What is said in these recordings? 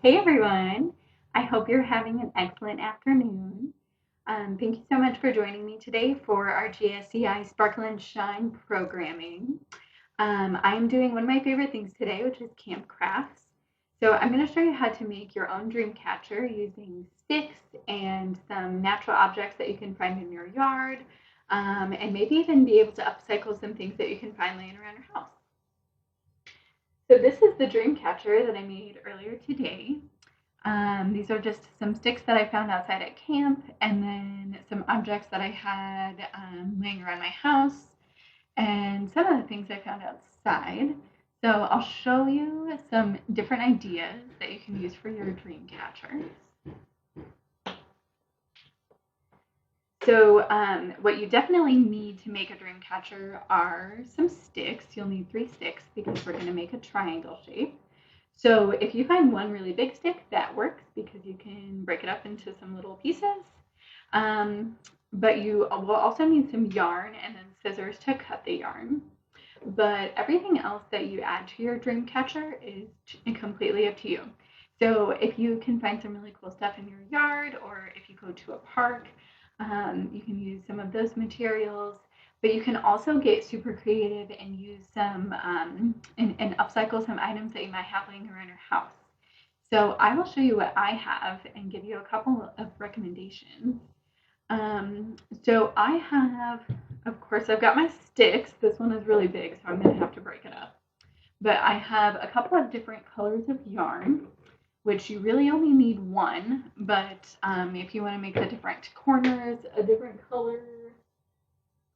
Hey everyone, I hope you're having an excellent afternoon. Thank you so much for joining me today for our GSCI Sparkle and Shine programming. I'm doing one of my favorite things today, which is camp crafts. So I'm going to show you how to make your own dream catcher using sticks and some natural objects that you can find in your yard, and maybe even be able to upcycle some things that you can find laying around your house. So this is the dream catcher that I made earlier today. These are just some sticks that I found outside at camp, and then some objects that I had laying around my house, and some of the things I found outside. So I'll show you some different ideas that you can use for your dream catcher. So what you definitely need to make a dream catcher are some sticks. You'll need 3 sticks because we're going to make a triangle shape. So if you find one really big stick, that works because you can break it up into some little pieces. But you will also need some yarn and then scissors to cut the yarn. But everything else that you add to your dream catcher is completely up to you. So if you can find some really cool stuff in your yard, or if you go to a park, you can use some of those materials. But you can also get super creative and use some and upcycle some items that you might have laying around your house. So I will show you what I have and give you a couple of recommendations. So I have, of course, I've got my sticks. This one is really big, so I'm going to have to break it up. But I have a couple of different colors of yarn, which you really only need one. But if you want to make the different corners a different color,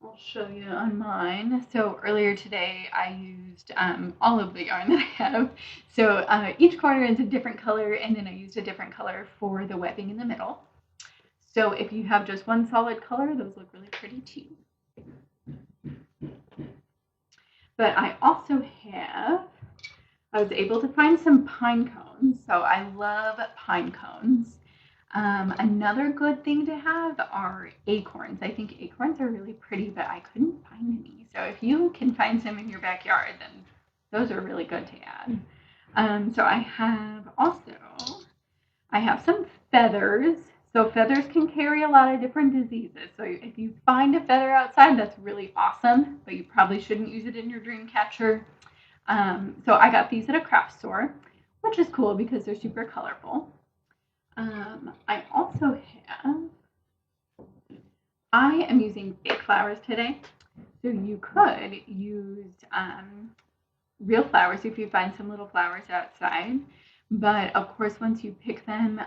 I'll show you on mine. So earlier today, I used all of the yarn that I have. So each corner is a different color, and then I used a different color for the webbing in the middle. So if you have just one solid color, those look really pretty too. But I also have, I was able to find some pine cones. So I love pine cones. Another good thing to have are acorns. I think acorns are really pretty, but I couldn't find any. So if you can find some in your backyard, then those are really good to add. So I have some feathers. So feathers can carry a lot of different diseases. So if you find a feather outside, that's really awesome, but you probably shouldn't use it in your dream catcher. So I got these at a craft store, which is cool because they're super colorful. I also I am using fake flowers today. So you could use real flowers if you find some little flowers outside. But of course, once you pick them,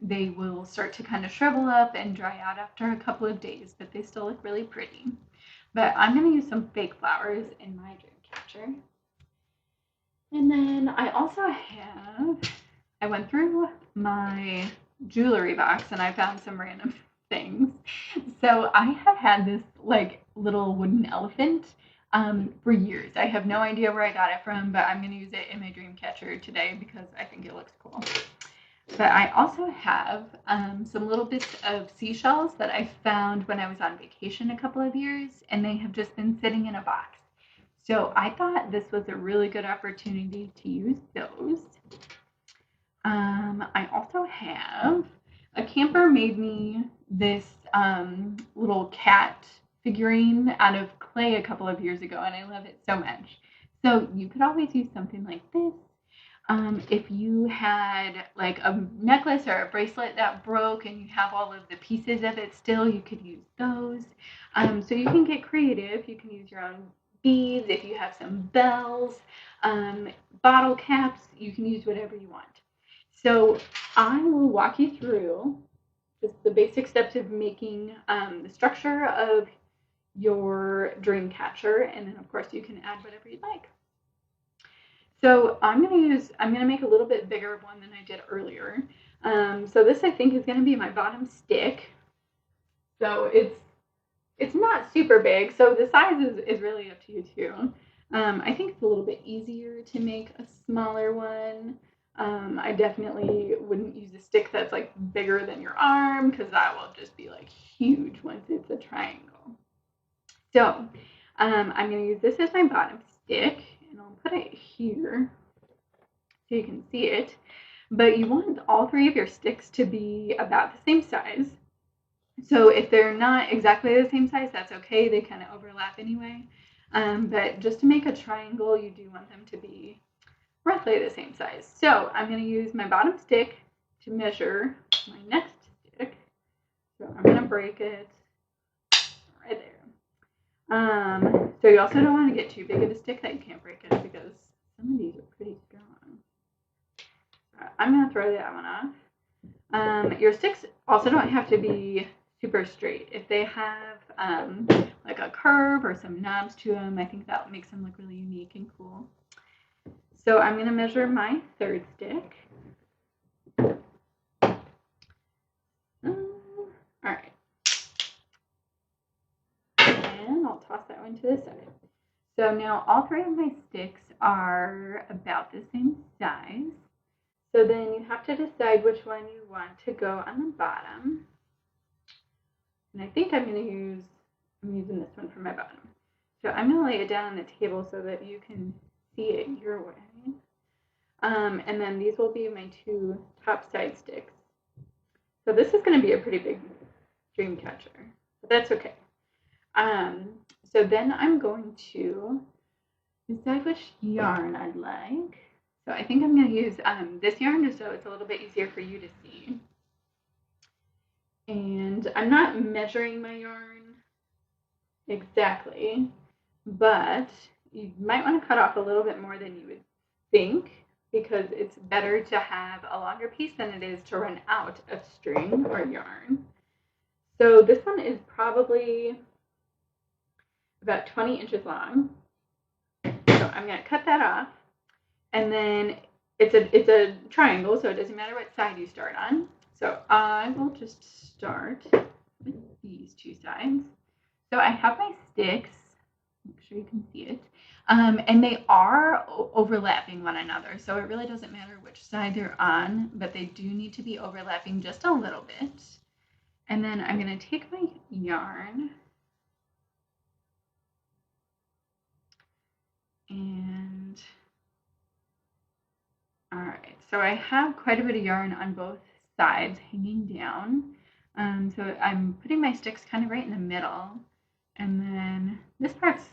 they will start to kind of shrivel up and dry out after a couple of days, but they still look really pretty. But I'm going to use some fake flowers in my dream catcher. And then I went through my jewelry box and I found some random things. So I have had this like little wooden elephant for years. I have no idea where I got it from, but I'm going to use it in my dream catcher today because I think it looks cool. But I also have some little bits of seashells that I found when I was on vacation a couple of years, and they have just been sitting in a box. So I thought this was a really good opportunity to use those. I also have a camper made me this little cat figurine out of clay a couple of years ago, and I love it so much. So you could always use something like this. If you had like a necklace or a bracelet that broke and you have all of the pieces of it still, you could use those. So you can get creative. You can use your own beads. If you have some bells, bottle caps, you can use whatever you want. So I will walk you through just the basic steps of making the structure of your dream catcher, and then of course you can add whatever you'd like. So I'm gonna make a little bit bigger one than I did earlier. So this I think is gonna be my bottom stick. So it's not super big, so the size is really up to you too. I think it's a little bit easier to make a smaller one. I definitely wouldn't use a stick that's like bigger than your arm because that will just be like huge once it's a triangle. So I'm going to use this as my bottom stick, and I'll put it here so you can see it. but you want all 3 of your sticks to be about the same size. So if they're not exactly the same size, that's okay. They kind of overlap anyway. But just to make a triangle, you do want them to be roughly the same size. So I'm going to use my bottom stick to measure my next stick. So I'm going to break it right there. So you also don't want to get too big of a stick that you can't break it, because some of these are pretty strong. I'm going to throw that one off. Your sticks also don't have to be super straight. If they have like a curve or some knobs to them, I think that makes them look really unique and cool. So I'm going to measure my third stick. All right. And I'll toss that one to the side. So now all 3 of my sticks are about the same size. So then you have to decide which one you want to go on the bottom. And I think I'm using this one for my bottom. So I'm going to lay it down on the table so that you can see it your way. And then these will be my 2 top side sticks. So this is going to be a pretty big dream catcher, but that's okay. So then I'm going to decide which yarn I'd like. So I think I'm going to use this yarn just so it's a little bit easier for you to see. And I'm not measuring my yarn exactly, but you might want to cut off a little bit more than you would think, because it's better to have a longer piece than it is to run out of string or yarn. So this one is probably about 20 inches long. So I'm going to cut that off. And then it's a triangle, so it doesn't matter what side you start on. So I will just start with these 2 sides. So I have my sticks. Make sure you can see it. And they are overlapping one another, so it really doesn't matter which side they're on, but they do need to be overlapping just a little bit. And then I'm going to take my yarn and all right, so I have quite a bit of yarn on both sides hanging down. So I'm putting my sticks kind of right in the middle, and then this part's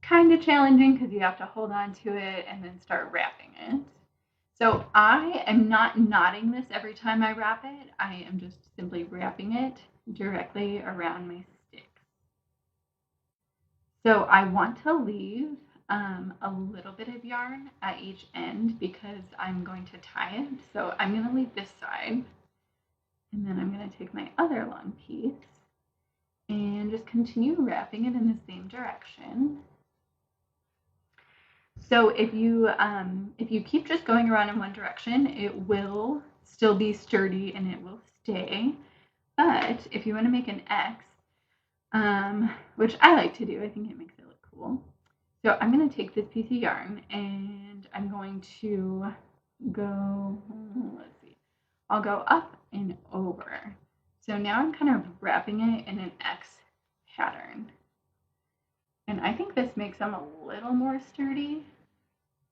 kind of challenging because you have to hold on to it and then start wrapping it. So I am not knotting this every time I wrap it. I am just simply wrapping it directly around my sticks. So I want to leave a little bit of yarn at each end because I'm going to tie it. So I'm going to leave this side, and then I'm going to take my other long piece and just continue wrapping it in the same direction. So if you keep just going around in one direction, it will still be sturdy and it will stay. But if you want to make an X, which I like to do, I think it makes it look cool. So I'm going to take this piece of yarn and I'm going to go, let's see, I'll go up and over. So now I'm kind of wrapping it in an X pattern. And I think this makes them a little more sturdy.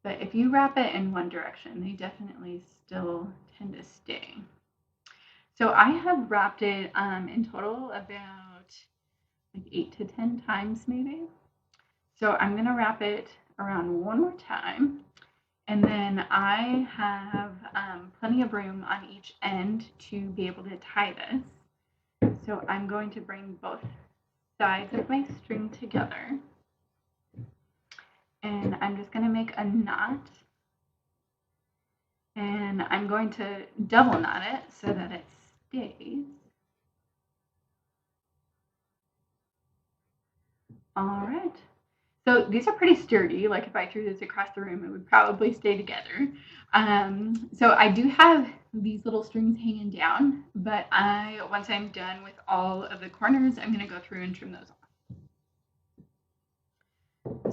But if you wrap it in one direction, they definitely still tend to stay. So I have wrapped it in total about like 8 to 10 times maybe. So I'm going to wrap it around one more time. And then I have plenty of room on each end to be able to tie this. So I'm going to bring both sides of my string together. And I'm just going to make a knot. And I'm going to double knot it so that it stays. All right. So these are pretty sturdy. Like if I threw this across the room, it would probably stay together. So I do have these little strings hanging down, but once I'm done with all of the corners, I'm going to go through and trim those off.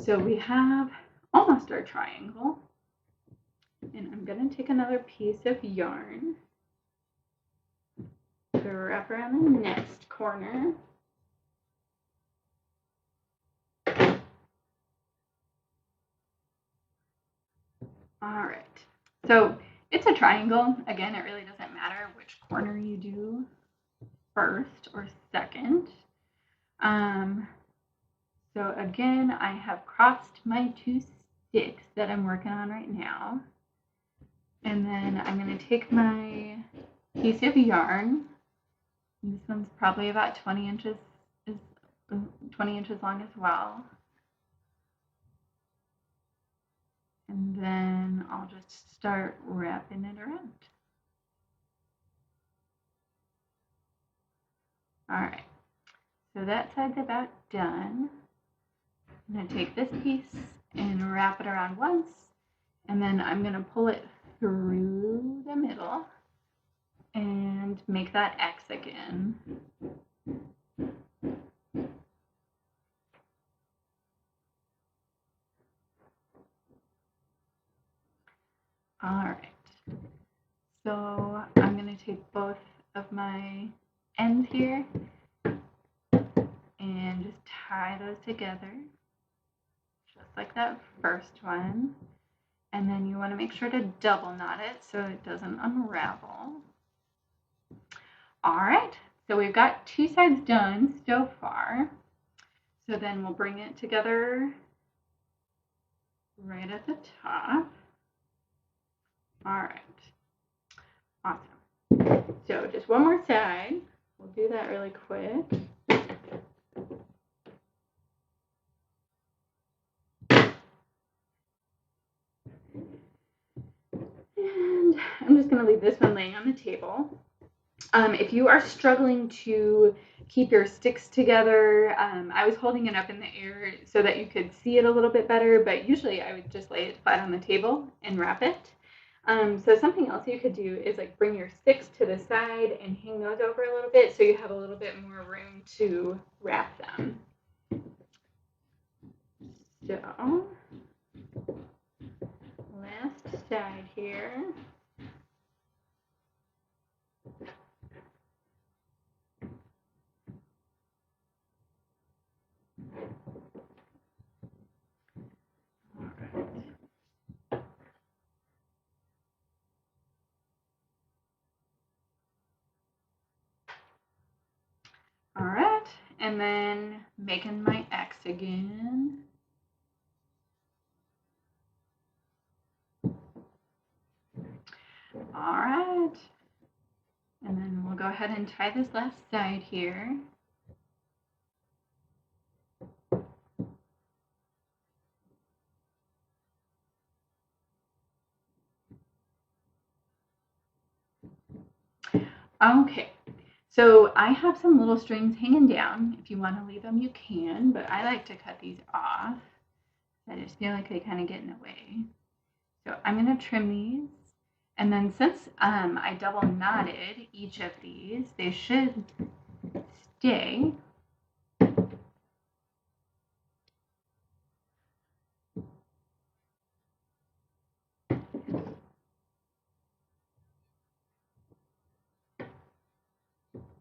So we have almost our triangle. And I'm going to take another piece of yarn to wrap around the next corner. All right. So it's a triangle. Again, it really doesn't matter which corner you do first or second. So again, I have crossed my 2 sticks that I'm working on right now. And then I'm going to take my piece of yarn. This one's probably about 20 inches long as well. And then I'll just start wrapping it around. All right, so that side's about done. I'm going to take this piece and wrap it around once, and then I'm going to pull it through the middle and make that X again. All right, so I'm going to take both of my ends here and just tie those together, just like that first one. And then you want to make sure to double knot it so it doesn't unravel. All right, so we've got 2 sides done so far. So then we'll bring it together right at the top. All right, awesome. So just one more side. We'll do that really quick. And I'm just going to leave this one laying on the table. If you are struggling to keep your sticks together, I was holding it up in the air so that you could see it a little bit better, but usually I would just lay it flat on the table and wrap it. So something else you could do is like bring your sticks to the side and hang those over a little bit so you have a little bit more room to wrap them. So, last side here. All right, and then making my X again. All right, and then we'll go ahead and tie this last side here. Okay, so I have some little strings hanging down. If you want to leave them, you can, but I like to cut these off. I just feel like they kind of get in the way. So I'm going to trim these. And then since I double knotted each of these, they should stay.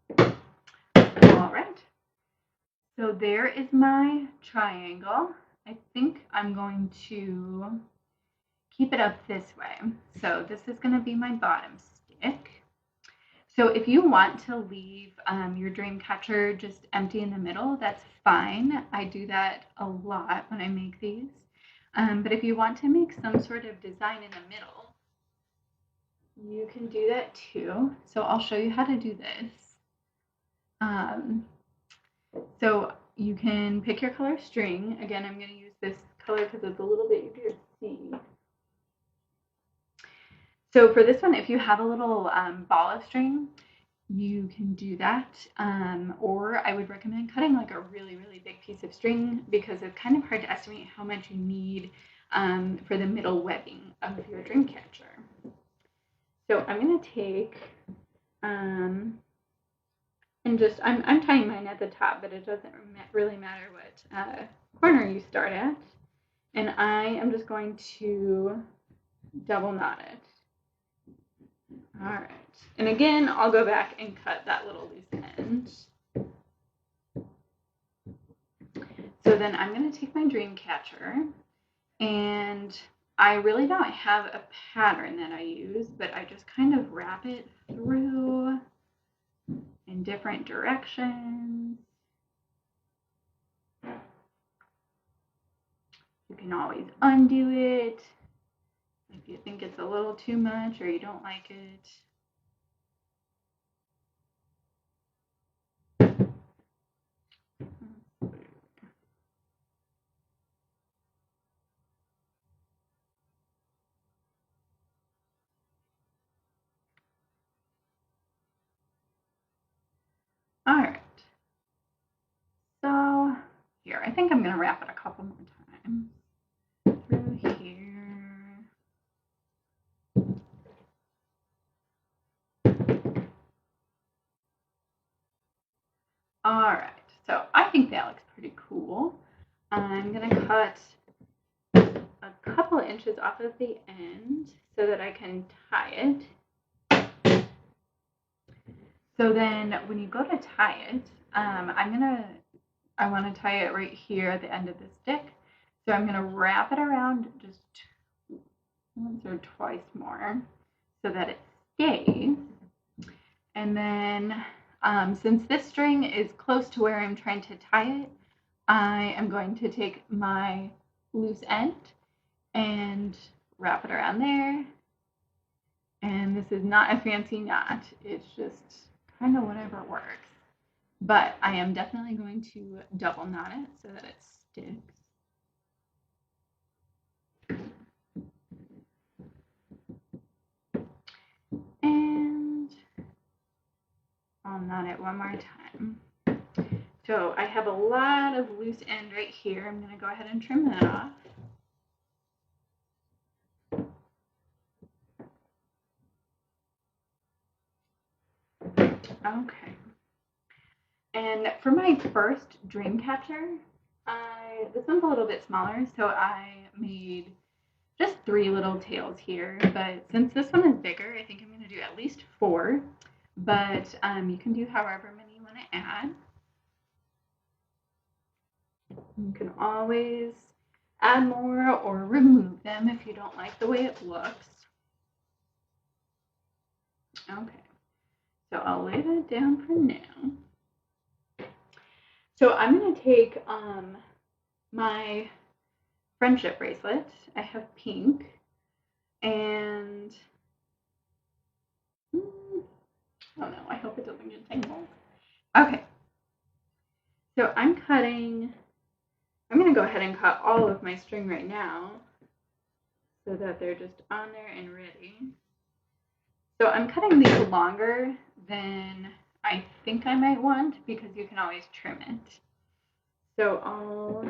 All right. So there is my triangle. I think I'm going to keep it up this way. So this is going to be my bottom stick. So if you want to leave your dream catcher just empty in the middle, that's fine. I do that a lot when I make these. But if you want to make some sort of design in the middle, you can do that too. So I'll show you how to do this. So you can pick your color string. Again, I'm going to use this color because it's a little bit easier to see. So for this one, if you have a little ball of string, you can do that. Or I would recommend cutting like a really, really big piece of string because it's kind of hard to estimate how much you need for the middle webbing of your dream catcher. So I'm going to take, and just, I'm tying mine at the top, but it doesn't really matter what corner you start at. And I am just going to double knot it. All right, and again, I'll go back and cut that little loose end. So then I'm going to take my dream catcher and I really don't have a pattern that I use, but I just kind of wrap it through in different directions. You can always undo it if you think it's a little too much or you don't like it. All right. So here, I think I'm going to wrap it a couple more times through here. All right. So I think that looks pretty cool. I'm going to cut a couple inches off of the end so that I can tie it. So then when you go to tie it, I want to tie it right here at the end of the stick. So I'm going to wrap it around just once or twice more so that it stays. And then since this string is close to where I'm trying to tie it, I am going to take my loose end and wrap it around there. And this is not a fancy knot. It's just kind of whatever works. But I am definitely going to double knot it so that it sticks. And I'll knot it one more time. So I have a lot of loose end right here. I'm going to go ahead and trim that off. Okay. And for my first dream catcher, this one's a little bit smaller, so I made just 3 little tails here. But since this one is bigger, I think I'm going to do at least 4. But you can do however many you want to add. You can always add more or remove them if you don't like the way it looks. Okay, so I'll lay that down for now. So I'm going to take my friendship bracelet. I have pink, and oh no, I hope it doesn't get tangled. Okay, so I'm going to go ahead and cut all of my string right now so that they're just on there and ready. So I'm cutting these longer than I think I might want because you can always trim it. So I'll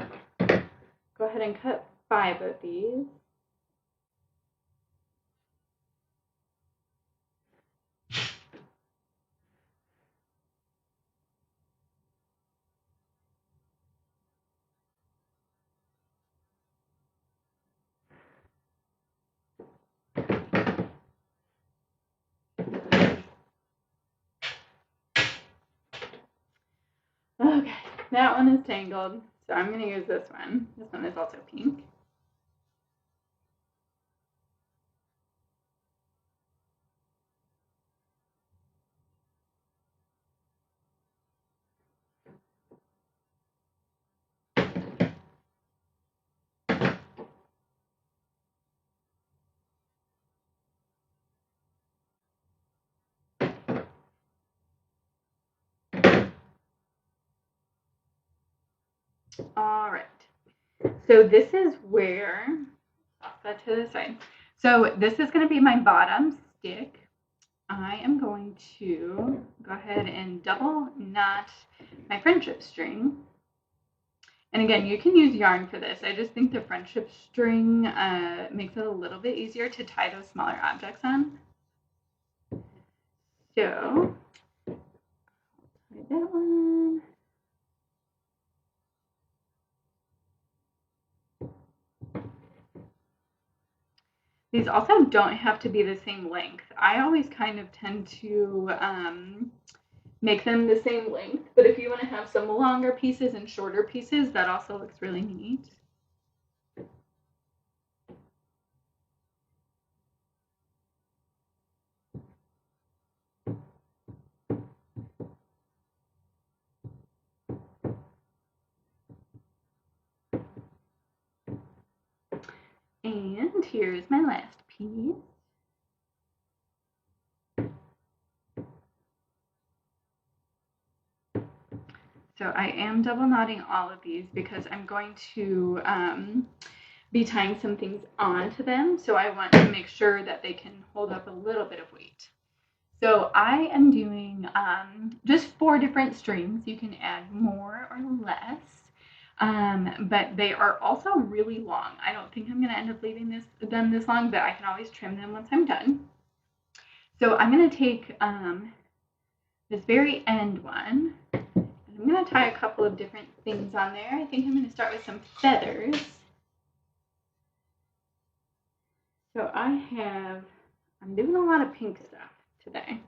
go ahead and cut 5 of these. Okay, that one is tangled, so I'm going to use this one. This one is also pink. All right, so this is where, toss that to the side. So this is going to be my bottom stick. I am going to go ahead and double knot my friendship string. And again, you can use yarn for this. I just think the friendship string makes it a little bit easier to tie those smaller objects on. So, tie that one. These also don't have to be the same length. I always kind of tend to make them the same length, but if you want to have some longer pieces and shorter pieces, that also looks really neat. And here's my last piece. So I am double knotting all of these because I'm going to be tying some things onto them. So I want to make sure that they can hold up a little bit of weight. So I am doing just 4 different strings. You can add more or less, but they are also really long. I don't think I'm going to end up leaving them this long, but I can always trim them once I'm done. So I'm going to take this very end one. I'm going to tie a couple of different things on there. I think I'm going to start with some feathers. So I'm doing a lot of pink stuff today.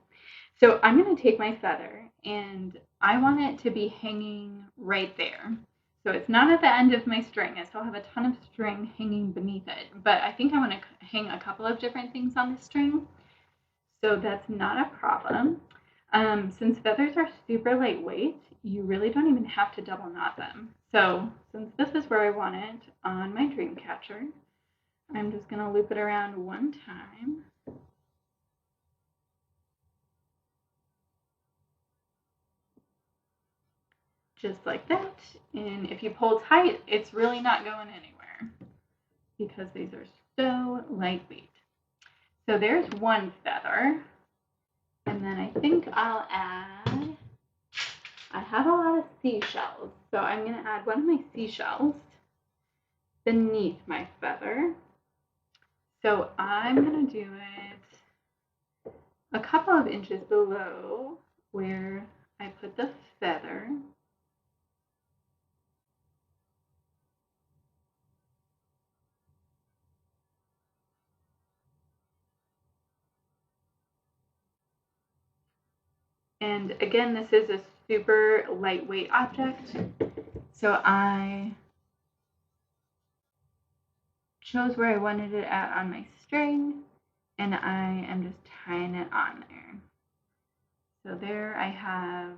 So I'm going to take my feather and I want it to be hanging right there. So it's not at the end of my string. I still have a ton of string hanging beneath it, but I think I want to hang a couple of different things on the string. So that's not a problem. Since feathers are super lightweight, you really don't even have to double knot them. So since this is where I want it on my dream catcher, I'm just going to loop it around one time. Just like that. And if you pull tight, it's really not going anywhere because these are so lightweight. So there's one feather. And then I think I'll add, I have a lot of seashells. So I'm going to add one of my seashells beneath my feather. So I'm going to do it a couple of inches below where I put the feather. And again, this is a super lightweight object. So I chose where I wanted it at on my string, and I am just tying it on there. So there I have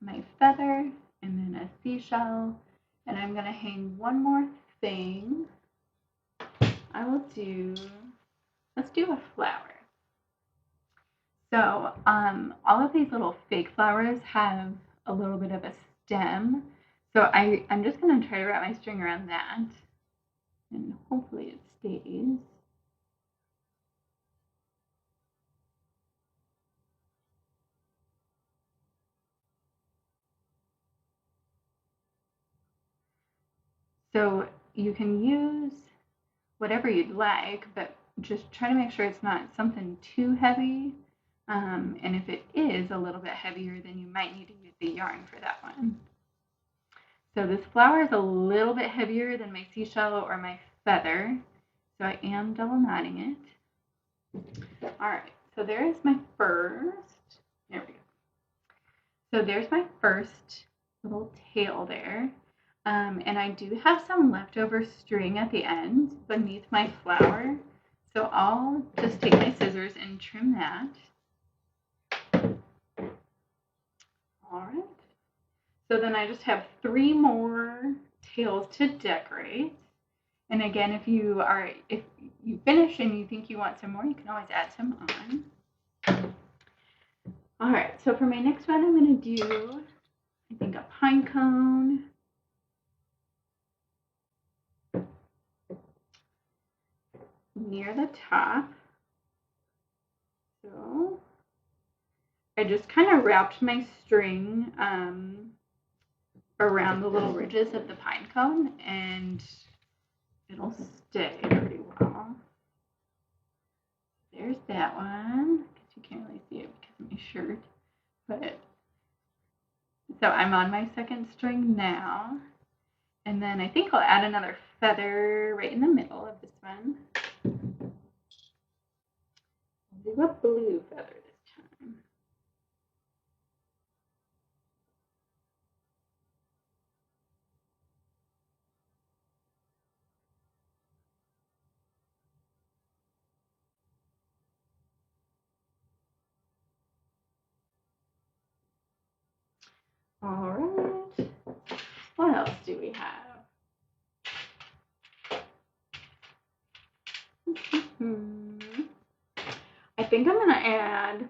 my feather and then a seashell, and I'm going to hang one more thing. Let's do a flower. So all of these little fake flowers have a little bit of a stem. So I'm just going to try to wrap my string around that, and hopefully it stays. So you can use whatever you'd like, but just try to make sure it's not something too heavy. And if it is a little bit heavier, then you might need to use the yarn for that one. So this flower is a little bit heavier than my seashell or my feather, so I am double knotting it. All right, so there's my first, there we go. So there's my first little tail there. And I do have some leftover string at the end beneath my flower. So I'll just take my scissors and trim that. All right. So then I just have 3 more tails to decorate. And again, if you finish and you think you want some more, you can always add some on. All right, so for my next one, I'm going to do, I think, a pine cone. Near the top. So I just kind of wrapped my string around the little ridges of the pine cone, and it'll stay pretty well. There's that one. I guess you can't really see it because of my shirt, but so I'm on my second string now, and then I think I'll add another feather right in the middle of this one. I'll do a blue feather this time. All right. What else do we have? think I'm going to add,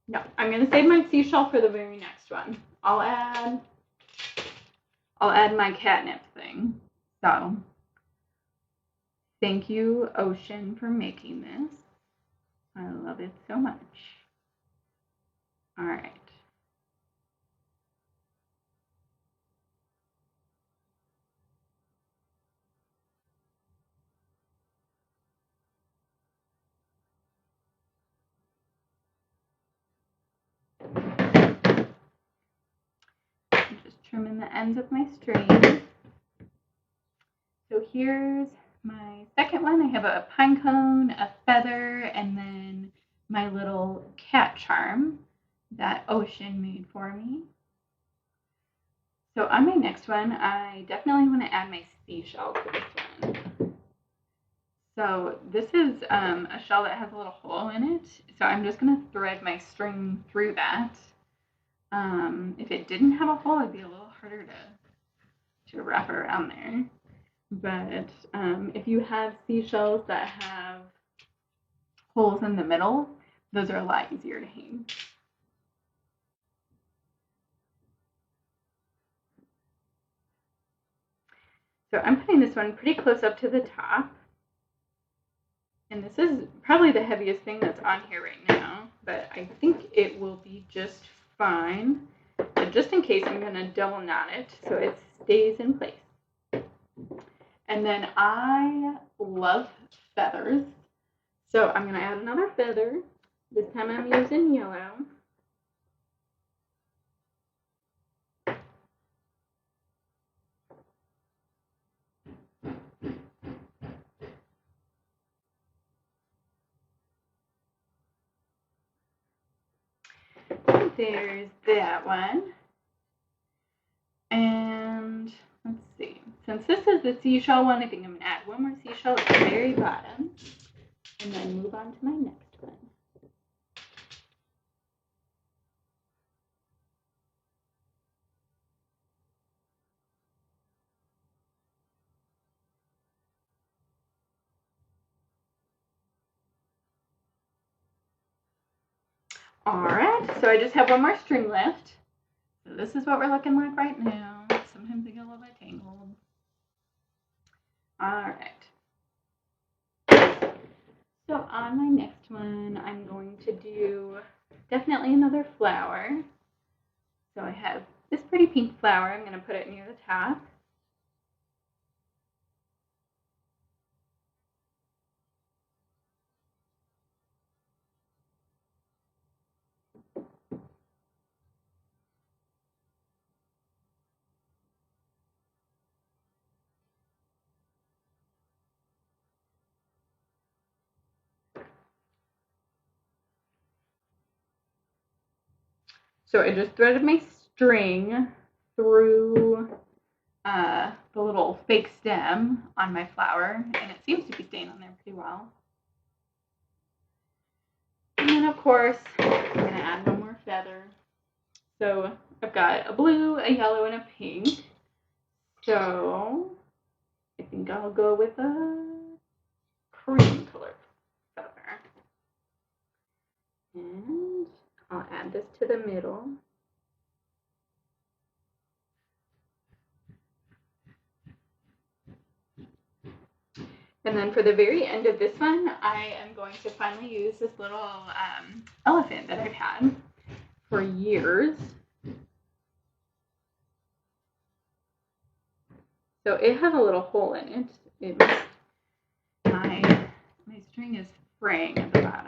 no, I'm going to save my seashell for the very next one. I'll add my catnip thing. So thank you, Ocean, for making this. I love it so much. All right. I'm just trimming the ends of my string. So here's my second one. I have a pine cone, a feather, and then my little cat charm that Ocean made for me. So on my next one, I definitely want to add my seashell to this one. So this is a shell that has a little hole in it. So I'm just going to thread my string through that. If it didn't have a hole, it'd be a little harder to wrap around there. But if you have seashells that have holes in the middle, those are a lot easier to hang. So I'm putting this one pretty close up to the top. And this is probably the heaviest thing that's on here right now, but I think it will be just fine. But just in case, I'm going to double knot it so it stays in place. And then I love feathers. So I'm going to add another feather. This time I'm using yellow. There's that one. And let's see. Since this is the seashell one, I think I'm going to add one more seashell at the very bottom. And then move on to my next one. All right, so I just have one more string left. So this is what we're looking like right now. Sometimes they get a little bit tangled. All right. So on my next one, I'm going to do definitely another flower. So I have this pretty pink flower. I'm going to put it near the top. So I just threaded my string through the little fake stem on my flower, and it seems to be staying on there pretty well. And then, of course, I'm going to add one more feather. So I've got a blue, a yellow, and a pink. So I think I'll go with a cream color feather. And I'll add this to the middle. And then for the very end of this one, I am going to finally use this little elephant that I've had for years. So it has a little hole in it. My string is fraying at the bottom.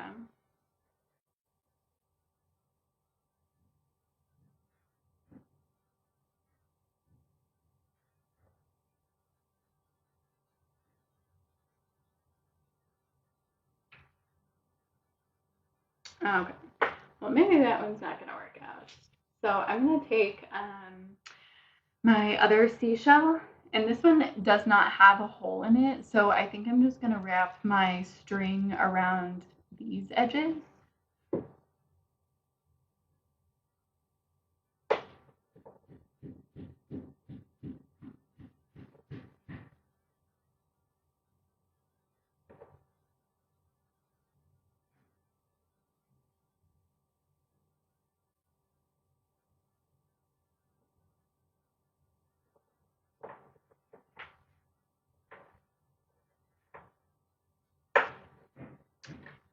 Okay, well maybe that one's not going to work out. So I'm going to take my other seashell, and this one does not have a hole in it, so I think I'm just going to wrap my string around these edges.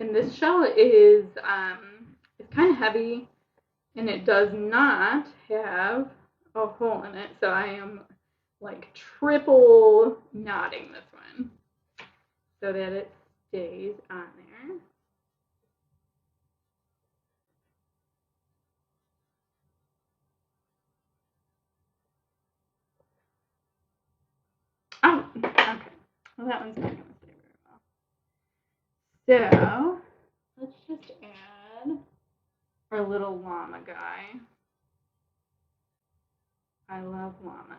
And this shell is it's kind of heavy, and it does not have a hole in it, so I am like triple knotting this one so that it stays on there. Oh, okay. Well, that one's not going to stay very well. So let's just add our little llama guy. I love llamas.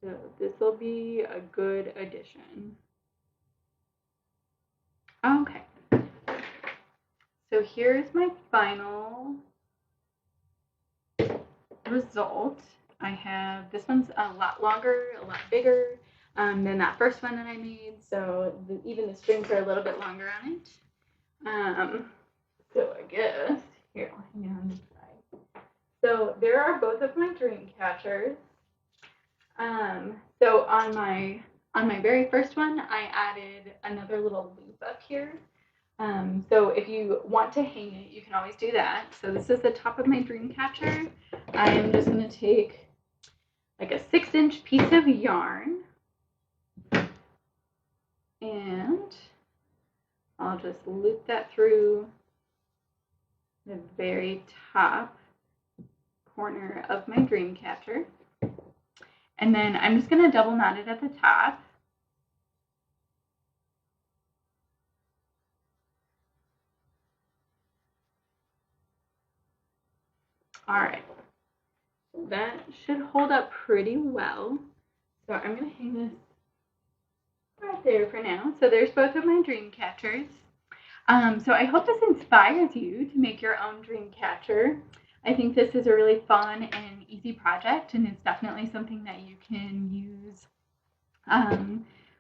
So this will be a good addition. Okay. So here's my final result. I have, this one's a lot longer, a lot bigger than that first one that I made. So even the strings are a little bit longer on it. So I guess, here, I'll hang it on this side. So there are both of my dream catchers. So on my very first one, I added another little loop up here. So if you want to hang it, you can always do that. So this is the top of my dream catcher. I am just going to take like a 6-inch piece of yarn, and I'll just loop that through the very top corner of my dream catcher. And then I'm just going to double knot it at the top. All right, that should hold up pretty well. So I'm going to hang this right there for now. So there's both of my dream catchers. So I hope this inspires you to make your own dream catcher. I think this is a really fun and easy project, and it's definitely something that you can use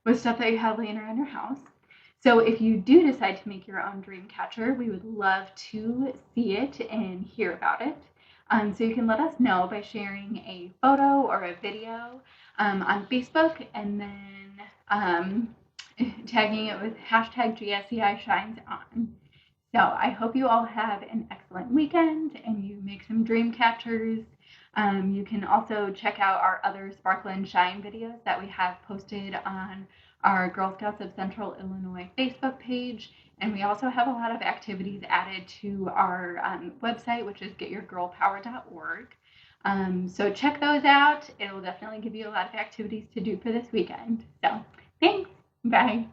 with stuff that you have laying around your house. So if you do decide to make your own dream catcher, we would love to see it and hear about it. So you can let us know by sharing a photo or a video on Facebook, and then tagging it with hashtag GSEI Shines On. So I hope you all have an excellent weekend and you make some dream catchers. You can also check out our other Sparkle and Shine videos that we have posted on our Girl Scouts of Central Illinois Facebook page. And we also have a lot of activities added to our website, which is getyourgirlpower.org. So check those out. It will definitely give you a lot of activities to do for this weekend. So thanks. Bye.